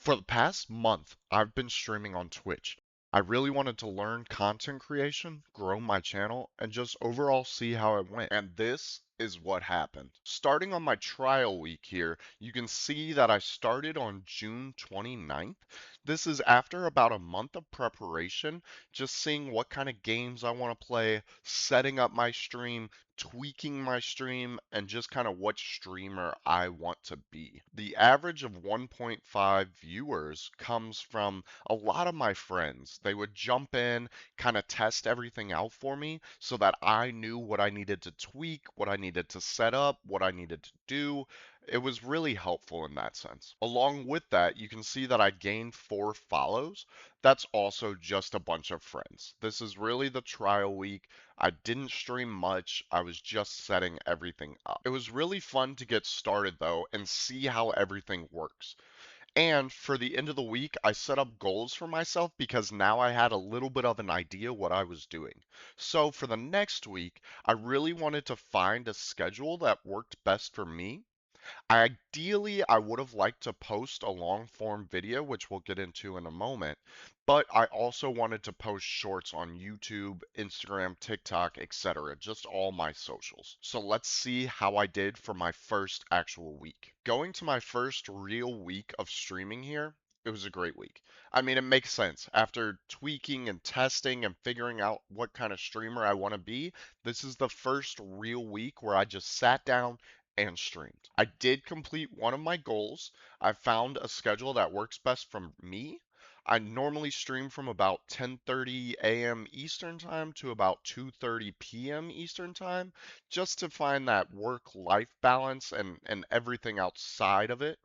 For the past month, I've been streaming on Twitch. I really wanted to learn content creation, grow my channel, and just overall see how it went. And this is what happened. Starting on my trial week here, you can see that I started on June 29th. This is after about a month of preparation, just seeing what kind of games I want to play, setting up my stream, tweaking my stream, and just kind of what streamer I want to be. The average of 1.5 viewers comes from a lot of my friends. They would jump in, kind of test everything out for me so that I knew what I needed to tweak, what I needed to set up, what I needed to do. It was really helpful in that sense. Along with that, you can see that I gained 4 follows. That's also just a bunch of friends. This is really the trial week. I didn't stream much. I was just setting everything up. It was really fun to get started though and see how everything works. And for the end of the week, I set up goals for myself because now I had a little bit of an idea what I was doing. So for the next week, I really wanted to find a schedule that worked best for me. Ideally, I would have liked to post a long form video, which we'll get into in a moment, but I also wanted to post shorts on YouTube, Instagram, TikTok, etc., just all my socials. So let's see how I did for my first actual week. Going to my first real week of streaming here, it was a great week. I mean, it makes sense. After tweaking and testing and figuring out what kind of streamer I want to be, this is the first real week where I just sat down and streamed. I did complete one of my goals. I found a schedule that works best for me. I normally stream from about 10:30 a.m. Eastern Time to about 2:30 p.m. Eastern Time just to find that work-life balance and everything outside of it.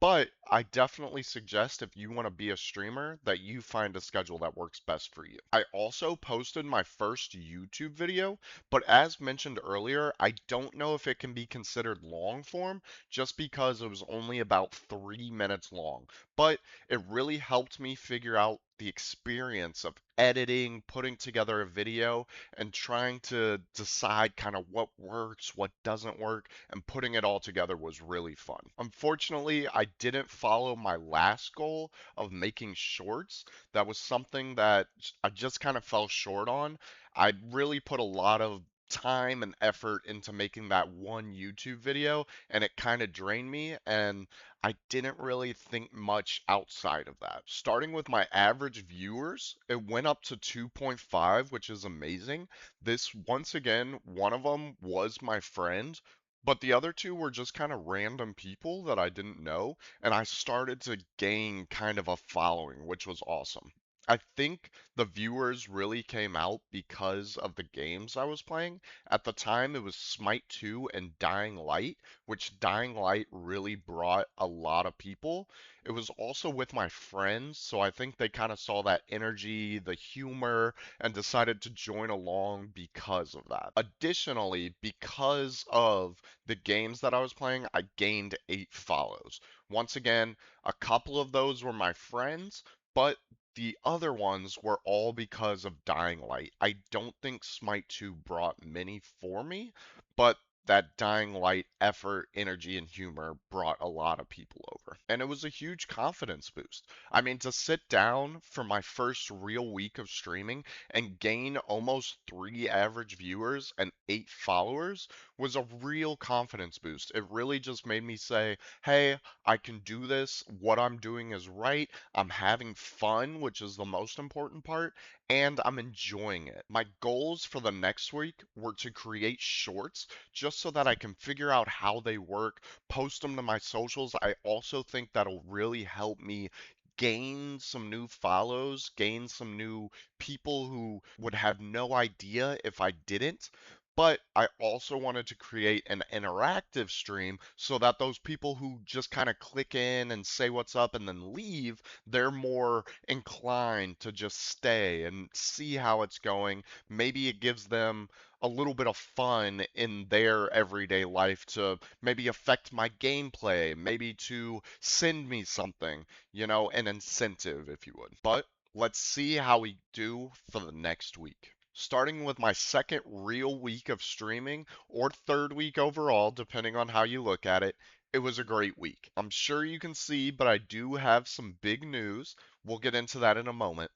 But I definitely suggest if you want to be a streamer that you find a schedule that works best for you. I also posted my first YouTube video, but as mentioned earlier, I don't know if it can be considered long form just because it was only about 3 minutes long. But it really helped me figure out the experience of editing, putting together a video, and trying to decide kind of what works, what doesn't work, and putting it all together was really fun. Unfortunately, I didn't follow my last goal of making shorts. That was something that I just kind of fell short on. I really put a lot of time and effort into making that one YouTube video, and it kind of drained me, and I didn't really think much outside of that. Starting with my average viewers, it went up to 2.5, which is amazing. This, once again, one of them was my friend, but the other two were just kind of random people that I didn't know, and I started to gain kind of a following, which was awesome. I think the viewers really came out because of the games I was playing. At the time, it was Smite 2 and Dying Light, which Dying Light really brought a lot of people. It was also with my friends, so I think they kind of saw that energy, the humor, and decided to join along because of that. Additionally, because of the games that I was playing, I gained 8 follows. Once again, a couple of those were my friends, but the other ones were all because of Dying Light. I don't think Smite 2 brought many for me, but that Dying Light effort, energy, and humor brought a lot of people over. And it was a huge confidence boost. I mean, to sit down for my first real week of streaming and gain almost 3 average viewers and 8 followers was a real confidence boost. It really just made me say, hey, I can do this. What I'm doing is right. I'm having fun, which is the most important part, and I'm enjoying it. My goals for the next week were to create shorts just so that I can figure out how they work, post them to my socials. I also think that'll really help me gain some new follows, gain some new people who would have no idea if I didn't. But I also wanted to create an interactive stream so that those people who just kind of click in and say what's up and then leave, they're more inclined to just stay and see how it's going. Maybe it gives them a little bit of fun in their everyday life to maybe affect my gameplay, maybe to send me something, an incentive, if you would. But let's see how we do for the next week. Starting with my second real week of streaming, or third week overall, depending on how you look at it, It was a great week. I'm sure you can see, but I do have some big news. We'll get into that in a moment.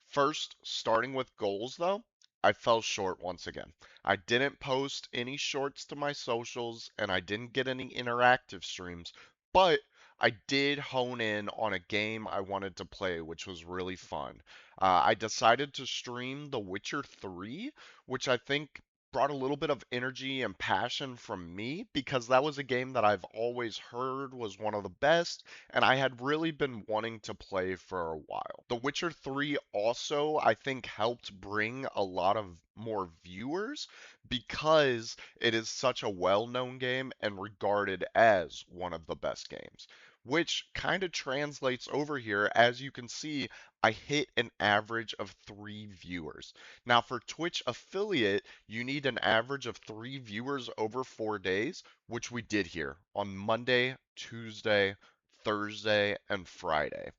First, starting with goals though, I fell short once again. I didn't post any shorts to my socials and I didn't get any interactive streams, but I did hone in on a game I wanted to play, which was really fun. I decided to stream The Witcher 3, which I think brought a little bit of energy and passion from me because that was a game that I've always heard was one of the best and I had really been wanting to play for a while. The Witcher 3 also, I think, helped bring a lot of more viewers because it is such a well-known game and regarded as one of the best games. Which kind of translates over here. As you can see, I hit an average of 3 viewers. Now, for Twitch affiliate, you need an average of 3 viewers over 4 days, which we did here on Monday, Tuesday, Thursday, and Friday,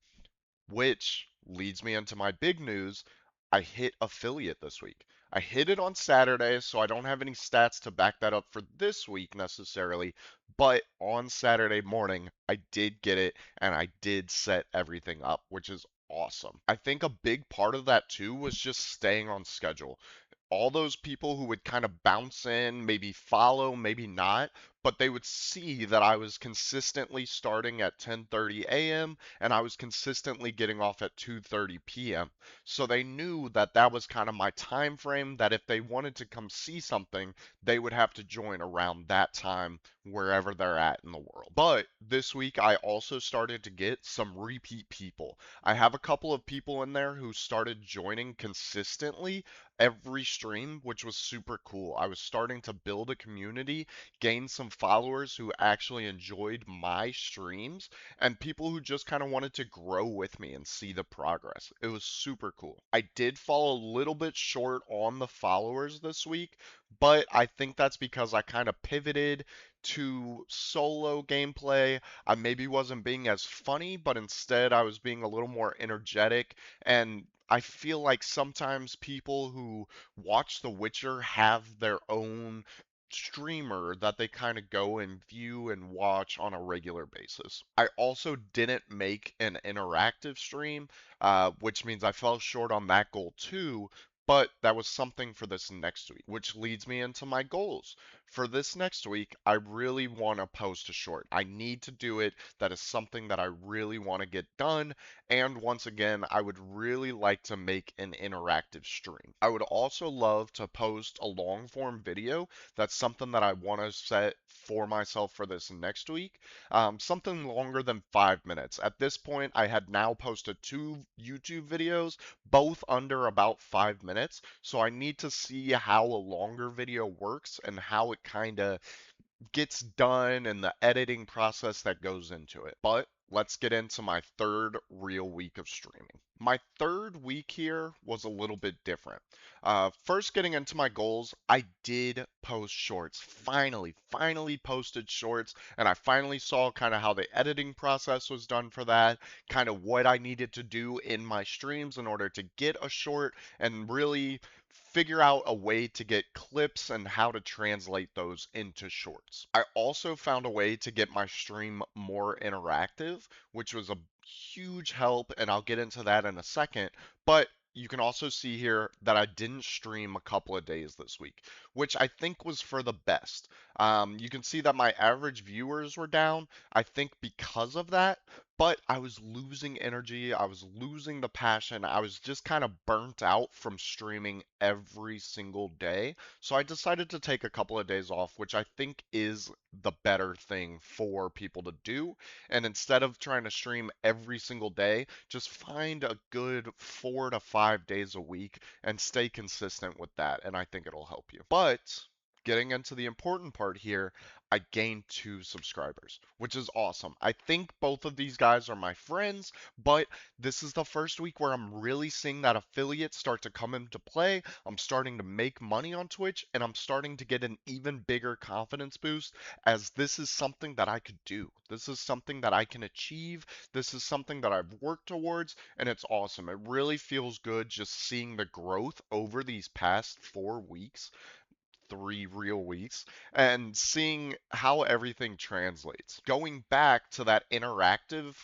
which leads me into my big news. I hit affiliate this week. I hit it on Saturday, so I don't have any stats to back that up for this week necessarily, but on Saturday morning, I did get it and I did set everything up, which is awesome. I think a big part of that too was just staying on schedule. All those people who would kind of bounce in, maybe follow, maybe not, but they would see that I was consistently starting at 10:30 a.m. and I was consistently getting off at 2:30 p.m. So they knew that that was kind of my time frame, that if they wanted to come see something, they would have to join around that time wherever they're at in the world. But this week I also started to get some repeat people. I have a couple of people in there who started joining consistently every stream, which was super cool. I was starting to build a community, gain some followers who actually enjoyed my streams, and people who just kind of wanted to grow with me and see the progress. It was super cool. I did fall a little bit short on the followers this week, but I think that's because I kind of pivoted to solo gameplay. I maybe wasn't being as funny, but instead I was being a little more energetic, and I feel like sometimes people who watch The Witcher have their own streamer that they kind of go and view and watch on a regular basis. I also didn't make an interactive stream, which means I fell short on that goal too. But that was something for this next week, which leads me into my goals. For this next week, I really want to post a short. I need to do it. That is something that I really want to get done. And once again, I would really like to make an interactive stream. I would also love to post a long form video. That's something that I want to set for myself for this next week. Something longer than 5 minutes. At this point, I had now posted 2 YouTube videos, both under about 5 minutes. So I need to see how a longer video works and how it kind of gets done and the editing process that goes into it. But let's get into my third real week of streaming. My third week here was a little bit different. First, getting into my goals, I did post shorts. Finally posted shorts, and I finally saw kind of how the editing process was done for that, kind of what I needed to do in my streams in order to get a short, and really figure out a way to get clips and how to translate those into shorts. I also found a way to get my stream more interactive, which was a huge help, and I'll get into that in a second. But you can also see here that I didn't stream a couple of days this week, which I think was for the best. You can see that my average viewers were down, I think because of that, but I was losing energy, I was losing the passion, I was just kind of burnt out from streaming every single day. So I decided to take a couple of days off, which I think is the better thing for people to do. And instead of trying to stream every single day, just find a good 4 to 5 days a week and stay consistent with that. And I think it'll help you. But getting into the important part here, I gained 2 subscribers, which is awesome. I think both of these guys are my friends, but this is the first week where I'm really seeing that affiliates start to come into play. I'm starting to make money on Twitch, and I'm starting to get an even bigger confidence boost as this is something that I could do. This is something that I can achieve. This is something that I've worked towards, and it's awesome. It really feels good just seeing the growth over these past 4 weeks. 3 real weeks and seeing how everything translates. Going back to that interactive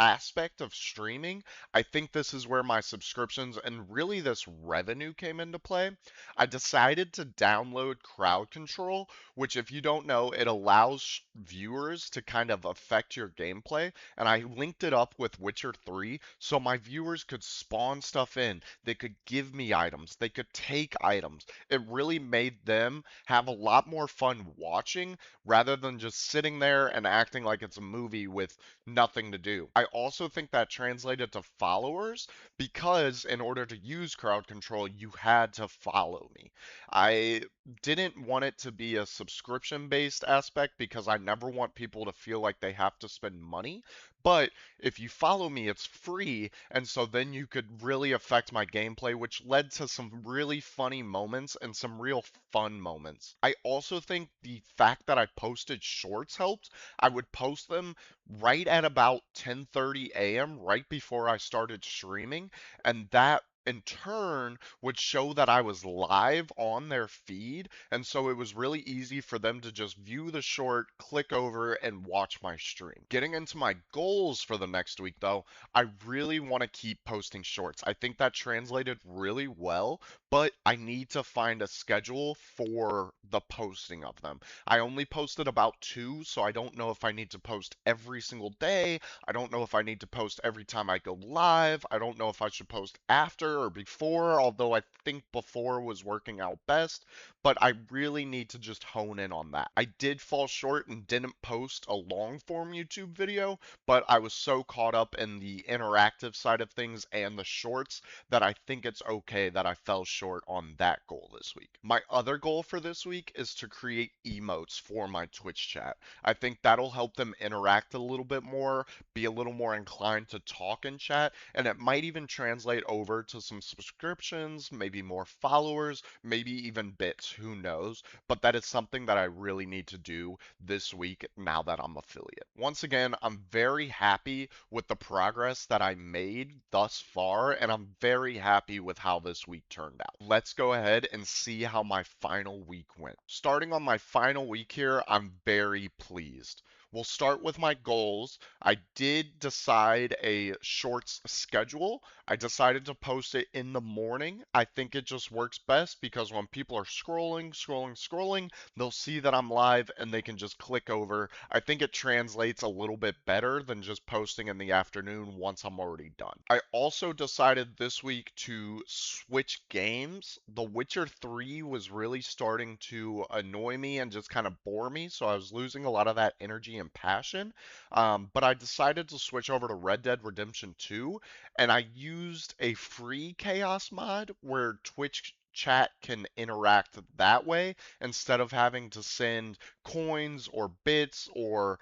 aspect of streaming, I think this is where my subscriptions and really this revenue came into play. I decided to download Crowd Control, which, if you don't know, it allows viewers to kind of affect your gameplay. And I linked it up with Witcher 3 so my viewers could spawn stuff in. They could give me items, they could take items. It really made them have a lot more fun watching rather than just sitting there and acting like it's a movie with nothing to do. I also think that translated to followers because in order to use crowd control, you had to follow me. I didn't want it to be a subscription based aspect because I never want people to feel like they have to spend money. But if you follow me, it's free, and so then you could really affect my gameplay, which led to some really funny moments and some real fun moments. I also think the fact that I posted shorts helped. I would post them right at about 10:30 a.m., right before I started streaming, and that in turn would show that I was live on their feed, and so it was really easy for them to just view the short, click over, and watch my stream. Getting into my goals for the next week, though, I really want to keep posting shorts. I think that translated really well, but I need to find a schedule for the posting of them. I only posted about two, so I don't know if I need to post every single day. I don't know if I need to post every time I go live. I don't know if I should post after or before, although I think before was working out best. But I really need to just hone in on that. I did fall short and didn't post a long form YouTube video, but I was so caught up in the interactive side of things and the shorts that I think it's okay that I fell short on that goal this week. My other goal for this week is to create emotes for my Twitch chat. I think that'll help them interact a little bit more, be a little more inclined to talk in chat, and it might even translate over to some subscriptions, maybe more followers, maybe even bits, who knows? But that is something that I really need to do this week now that I'm affiliate. Once again, I'm very happy with the progress that I made thus far, and I'm very happy with how this week turned out. Let's go ahead and see how my final week went. Starting on my final week here, I'm very pleased. We'll start with my goals. I did decide a shorts schedule. I decided to post it in the morning. I think it just works best because when people are scrolling, they'll see that I'm live and they can just click over. I think it translates a little bit better than just posting in the afternoon once I'm already done. I also decided this week to switch games. The Witcher 3 was really starting to annoy me and just kind of bore me, so I was losing a lot of that energy and passion. But I decided to switch over to Red Dead Redemption 2, and I used a free chaos mod where Twitch chat can interact that way instead of having to send coins or bits or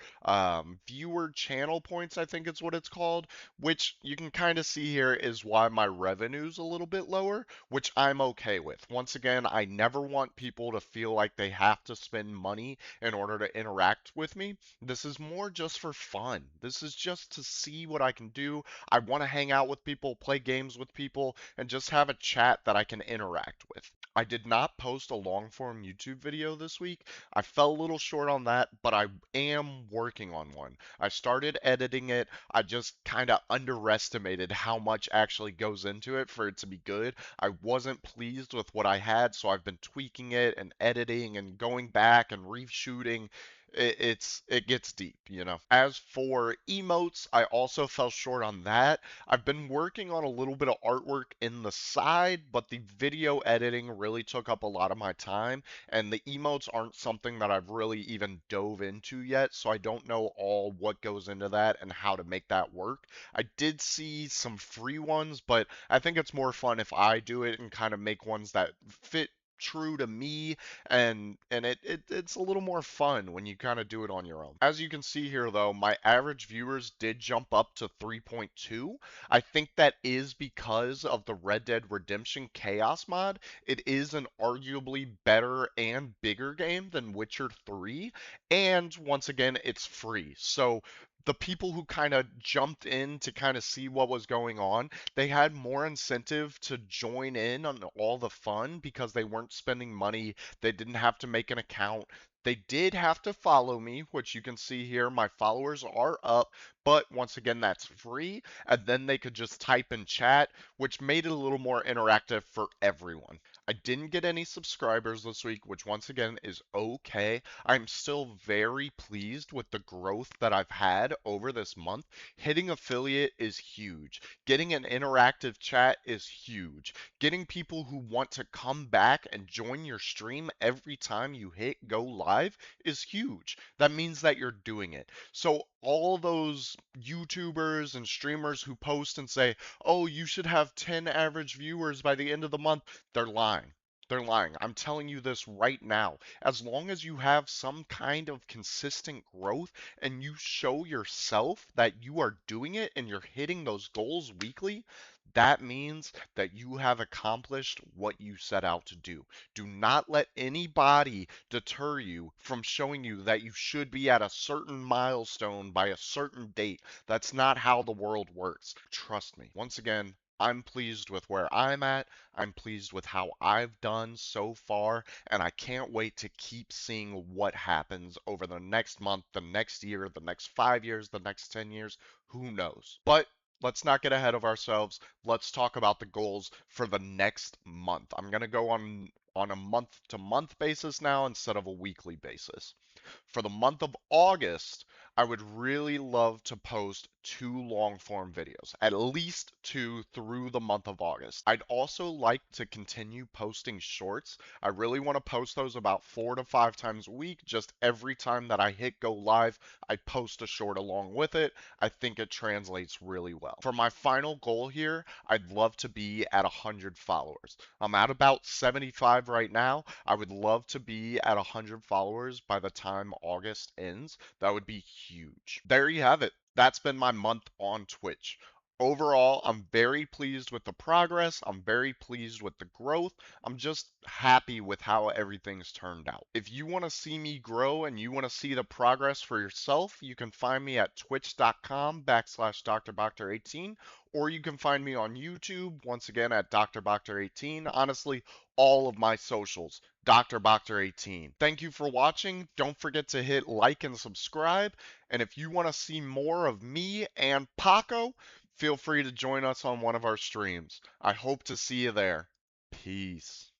viewer channel points, I think it's what it's called, which you can kind of see here is why my revenue's a little bit lower, which I'm okay with. Once again, I never want people to feel like they have to spend money in order to interact with me. This is more just for fun. This is just to see what I can do. I want to hang out with people, play games with people, and just have a chat that I can interact with. I did not post a long form YouTube video this week. I fell a little short on that, but I am working on one. I started editing it. I just kind of underestimated how much actually goes into it for it to be good. I wasn't pleased with what I had, so I've been tweaking it and editing and going back and reshooting. It gets deep, you know. As for emotes, I also fell short on that. I've been working on a little bit of artwork in the side, but the video editing really took up a lot of my time, and the emotes aren't something that I've really even dove into yet, so I don't know all what goes into that and how to make that work. I did see some free ones, but I think it's more fun if I do it and kind of make ones that fit true to me, and it's a little more fun when you kind of do it on your own. As you can see here though, my average viewers did jump up to 3.2. I think that is because of the Red Dead Redemption Chaos mod. It is an arguably better and bigger game than Witcher 3, And once again, it's free. So the people who kind of jumped in to kind of see what was going on, they had more incentive to join in on all the fun because they weren't spending money. They didn't have to make an account. They did have to follow me, which you can see here. My followers are up, but once again, that's free. And then they could just type in chat, which made it a little more interactive for everyone. I didn't get any subscribers this week, which once again is okay. I'm still very pleased with the growth that I've had over this month. Hitting affiliate is huge. Getting an interactive chat is huge. Getting people who want to come back and join your stream every time you hit go live is huge. That means that you're doing it. So all those YouTubers and streamers who post and say, "Oh, you should have 10 average viewers by the end of the month," they're lying. They're lying. I'm telling you this right now. As long as you have some kind of consistent growth and you show yourself that you are doing it and you're hitting those goals weekly, that means that you have accomplished what you set out to do. Do not let anybody deter you from showing you that you should be at a certain milestone by a certain date. That's not how the world works. Trust me. Once again, I'm pleased with where I'm at. I'm pleased with how I've done so far, and I can't wait to keep seeing what happens over the next month, the next year, the next 5 years, the next 10 years. Who knows? But let's not get ahead of ourselves. Let's talk about the goals for the next month. I'm going to go on a month to month basis now instead of a weekly basis. For the month of August, I would really love to post 2 long form videos, at least 2 through the month of August. I'd also like to continue posting shorts. I really want to post those about 4 to 5 times a week. Just every time that I hit go live, I post a short along with it. I think it translates really well. For my final goal here, I'd love to be at 100 followers. I'm at about 75 right now. I would love to be at 100 followers by the time August ends. That would be huge. There you have it. That's been my month on Twitch. Overall, I'm very pleased with the progress. I'm very pleased with the growth. I'm just happy with how everything's turned out. If you want to see me grow and you want to see the progress for yourself, you can find me at twitch.com/DrBochter18, or you can find me on YouTube, once again at DrBochter18. Honestly, all of my socials, DrBochter18. Thank you for watching. Don't forget to hit like and subscribe. And if you want to see more of me and Paco, feel free to join us on one of our streams. I hope to see you there. Peace.